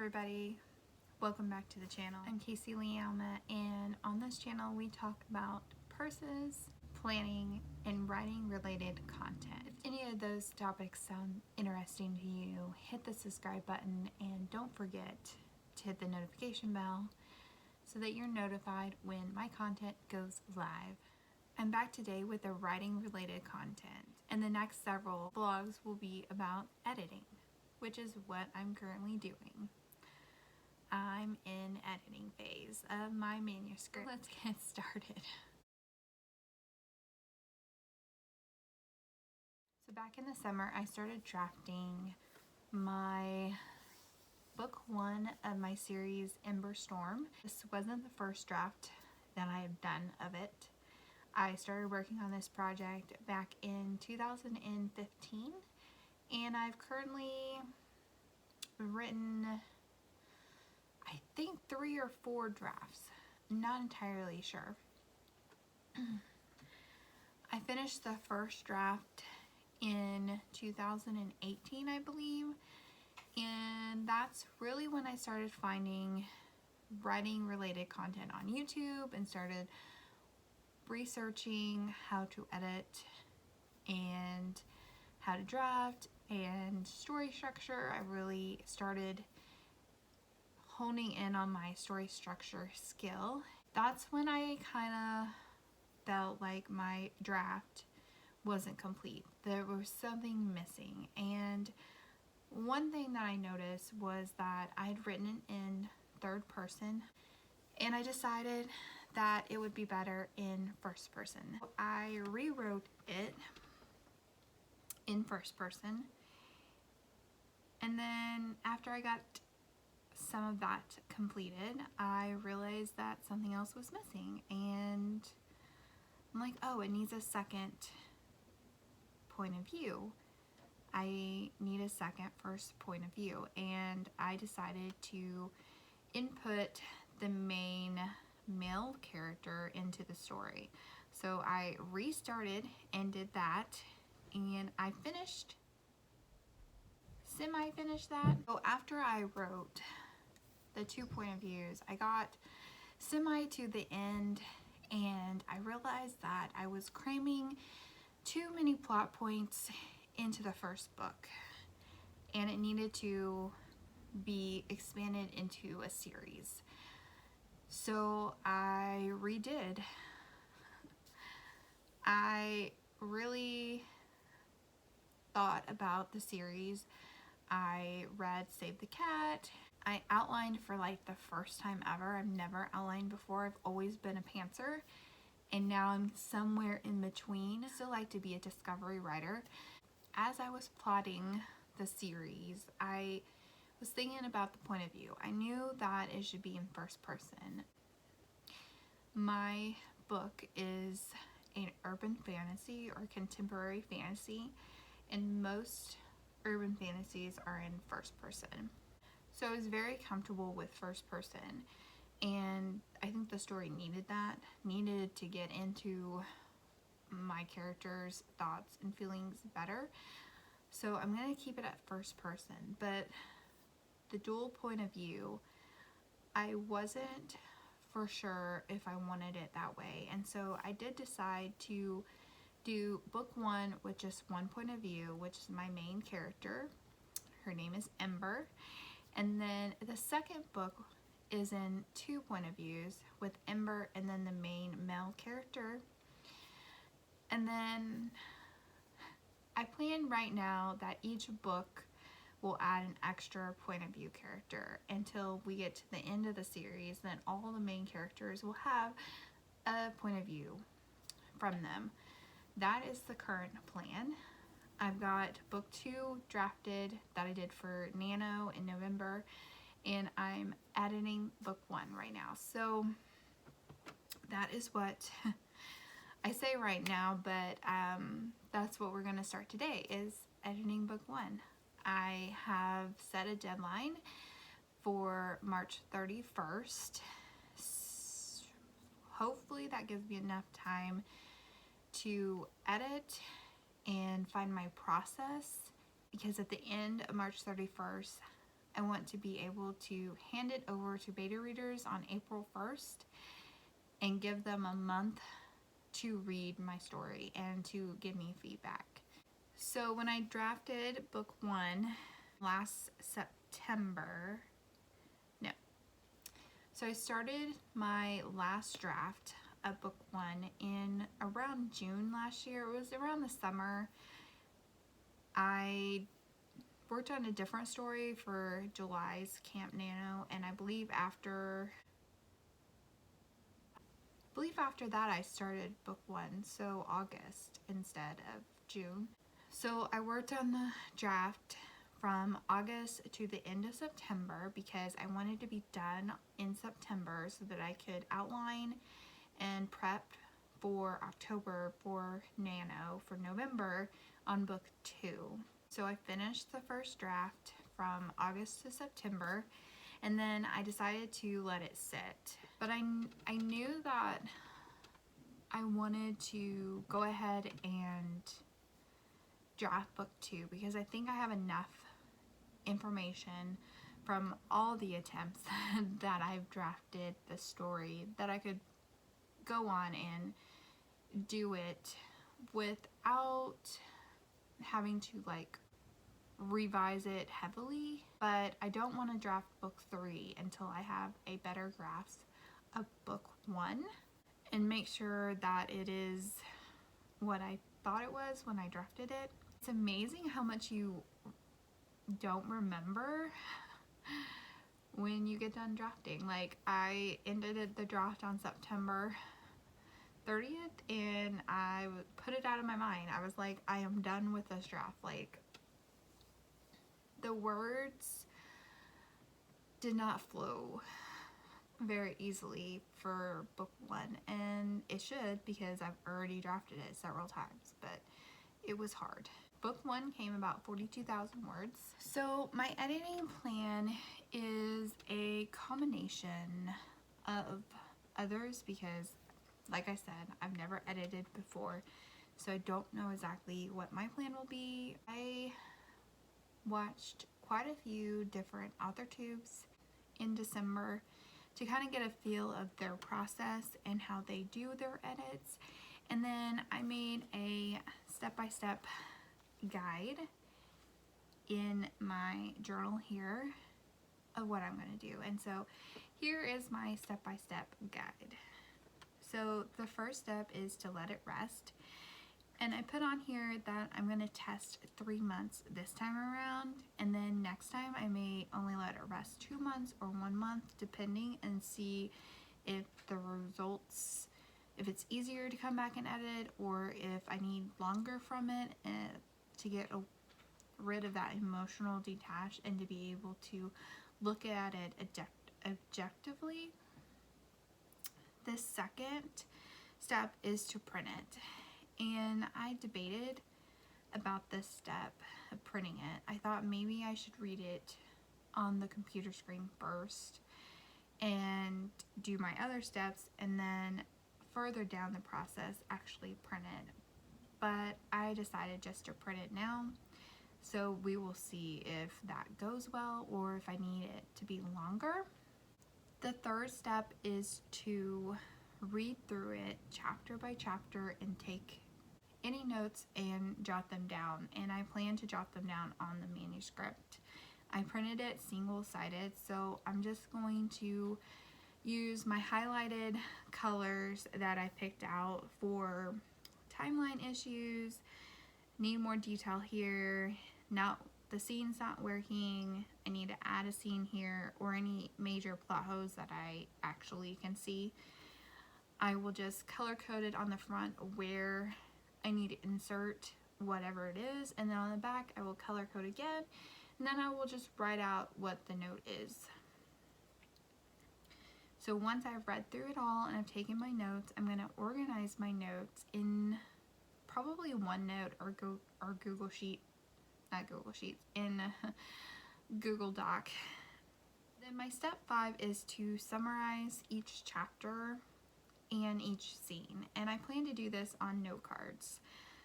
everybody, welcome back to the channel. I'm Kasey LeAlma, and on this channel we talk about purses, planning, and writing related content. If any of those topics sound interesting to you, hit the subscribe button and don't forget to hit the notification bell so that you're notified when my content goes live. I'm back today with the writing related content, and the next several vlogs will be about editing, which is what I'm currently doing. I'm in editing phase of my manuscript. Let's get started. So back in the summer, I started drafting my book 1 of my series, Ember Storm. This wasn't the first draft that I have done of it. I started working on this project back in 2015, and I've currently written, I think, 3 or 4 drafts. Not entirely sure. I finished the first draft in 2018, I believe, and that's really when I started finding writing related content on YouTube and started researching how to edit and how to draft and story structure. I really started honing in on my story structure skill. That's when I kind of felt like my draft wasn't complete. There was something missing, and one thing that I noticed was that I had written it in third person, and I decided that it would be better in first person. I rewrote it in first person, and then after I got some of that completed, I realized that something else was missing, and I'm like, oh, it needs a second point of view. I need a second first point of view, and I decided to input the main male character into the story. So I restarted and did that, and I semi-finished that. So after I wrote the 2 point of views, I got semi to the end, and I realized that I was cramming too many plot points into the first book, and it needed to be expanded into a series. So I redid. I really thought about the series. I read Save the Cat. I outlined for like the first time ever. I've never outlined before. I've always been a pantser, and now I'm somewhere in between. I still like to be a discovery writer. As I was plotting the series, I was thinking about the point of view. I knew that it should be in first person. My book is an urban fantasy or contemporary fantasy, and most urban fantasies are in first person. So I was very comfortable with first person, and I think the story needed to get into my characters' thoughts and feelings better. So I'm going to keep it at first person, but the dual point of view, I wasn't for sure if I wanted it that way, and so I did decide to do book 1 with just one point of view, which is my main character. Her name is Ember, and then the second book is in 2 point of views with Ember and then the main male character. And then I plan right now that each book will add an extra point of view character until we get to the end of the series. Then all the main characters will have a point of view from them. That is the current plan. I've got book 2 drafted that I did for Nano in November, and I'm editing book 1 right now. So that is what I say right now, but that's what we're going to start today, is editing book 1. I have set a deadline for March 31st. Hopefully that gives me enough time to edit and find my process, because at the end of March 31st I want to be able to hand it over to beta readers on April 1st and give them a month to read my story and to give me feedback. So when I drafted book 1 last September, no. So I started my last draft of book 1 in around June last year. It was around the summer. I worked on a different story for July's Camp Nano, and I believe after that I started book 1, so August instead of June. So I worked on the draft from August to the end of September because I wanted to be done in September so that I could outline and prep for October for Nano for November on book 2. So I finished the first draft from August to September, and then I decided to let it sit. But I knew that I wanted to go ahead and draft book 2 because I think I have enough information from all the attempts that I've drafted the story that I could go on and do it without having to like revise it heavily. But I don't want to draft book 3 until I have a better grasp of book 1 and make sure that it is what I thought it was when I drafted it. It's amazing how much you don't remember when you get done drafting. Like, I ended the draft on September 30th and I put it out of my mind. I was like, I am done with this draft. Like, the words did not flow very easily for book 1, and it should because I've already drafted it several times, but it was hard. Book 1 came about 42,000 words. So my editing plan is a combination of others because, like I said, I've never edited before, so I don't know exactly what my plan will be. I watched quite a few different authortubes in December to kind of get a feel of their process and how they do their edits, and then I made a step-by-step guide in my journal here of what I'm going to do. And so here is my step-by-step guide. So the first step is to let it rest, and I put on here that I'm going to test 3 months this time around, and then next time I may only let it rest 2 months or 1 month depending, and see if the results, if it's easier to come back and edit or if I need longer from it to get rid of that emotional detach and to be able to look at it objectively. The second step is to print it, and I debated about this step of printing it. I thought maybe I should read it on the computer screen first and do my other steps, and then further down the process actually print it. But I decided just to print it now, so we will see if that goes well or if I need it to be longer. The third step is to read through it chapter by chapter and take any notes and jot them down, and I plan to jot them down on the manuscript. I printed it single-sided, so I'm just going to use my highlighted colors that I picked out for timeline issues, need more detail here, now the scene's not working, I need to add a scene here, or any major plot holes that I actually can see. I will just color code it on the front where I need to insert whatever it is, and then on the back I will color code again, and then I will just write out what the note is. So once I've read through it all and I've taken my notes, I'm going to organize my notes in probably OneNote or Google Sheet, not Google Sheets, in Google Doc. Then my step 5 is to summarize each chapter and each scene, and I plan to do this on note cards.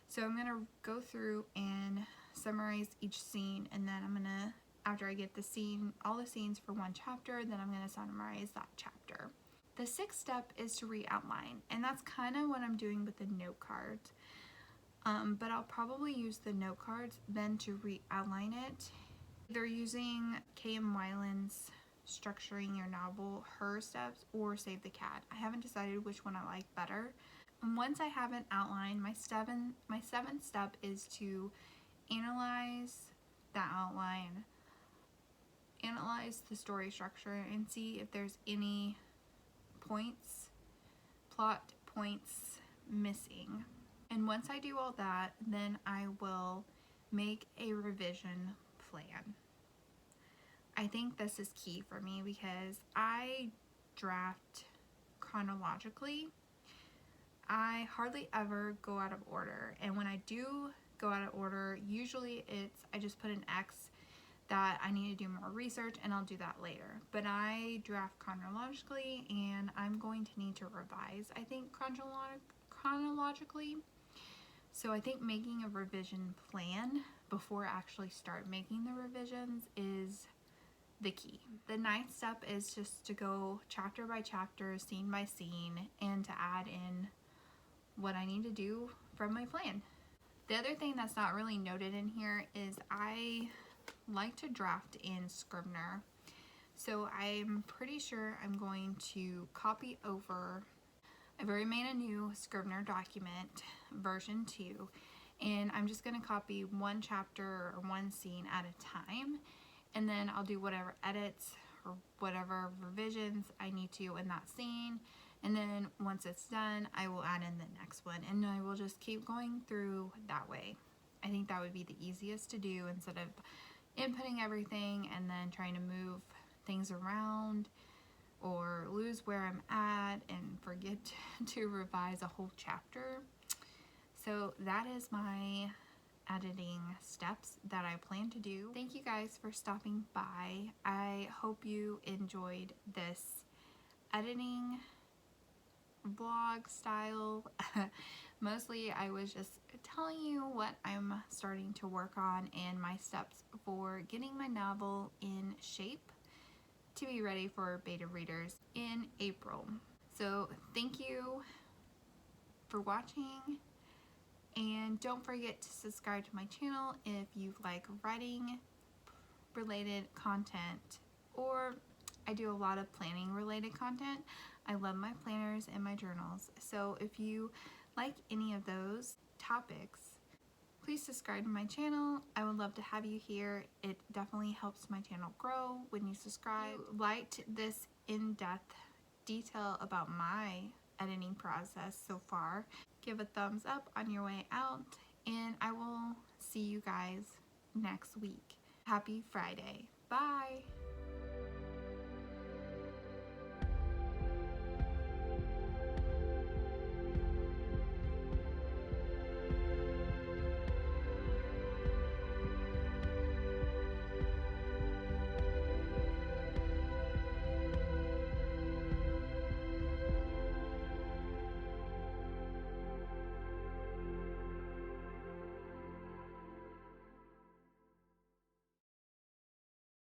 So I'm going to go through and summarize each scene, and then I'm going to after I get all the scenes for one chapter, then I'm going to summarize that chapter. The sixth step is to re-outline, and that's kind of what I'm doing with the note cards. But I'll probably use the note cards then to re-outline it. Either using K.M. Weiland's Structuring Your Novel, her steps, or Save the Cat. I haven't decided which one I like better. And once I have an outline, my seventh step is to analyze that outline, analyze the story structure, and see if there's any plot points missing. And once I do all that, then I will make a revision plan. I think this is key for me because I draft chronologically. I hardly ever go out of order, and when I do go out of order, usually I just put an X that I need to do more research, and I'll do that later. But I draft chronologically, and I'm going to need to revise, I think, chronologically. So I think making a revision plan before I actually start making the revisions is the key. The ninth step is just to go chapter by chapter, scene by scene, and to add in what I need to do from my plan. The other thing that's not really noted in here is I like to draft in Scrivener. So I'm pretty sure I'm going to copy over. I've already made a new Scrivener document, version 2, and I'm just going to copy one chapter or one scene at a time, and then I'll do whatever edits or whatever revisions I need to in that scene, and then once it's done, I will add in the next one, and I will just keep going through that way. I think that would be the easiest to do instead of inputting everything and then trying to move things around or lose where I'm at and forget to revise a whole chapter. So that is my editing steps that I plan to do. Thank you guys for stopping by. I hope you enjoyed this editing vlog style. Mostly I was just telling you what I'm starting to work on and my steps for getting my novel in shape to be ready for beta readers in April. So thank you for watching, and don't forget to subscribe to my channel if you like writing related content, or I do a lot of planning related content. I love my planners and my journals, so if you like any of those topics, please subscribe to my channel. I would love to have you here. It definitely helps my channel grow when you subscribe. If you liked this in-depth detail about my editing process so far, give a thumbs up on your way out, and I will see you guys next week. Happy Friday. Bye.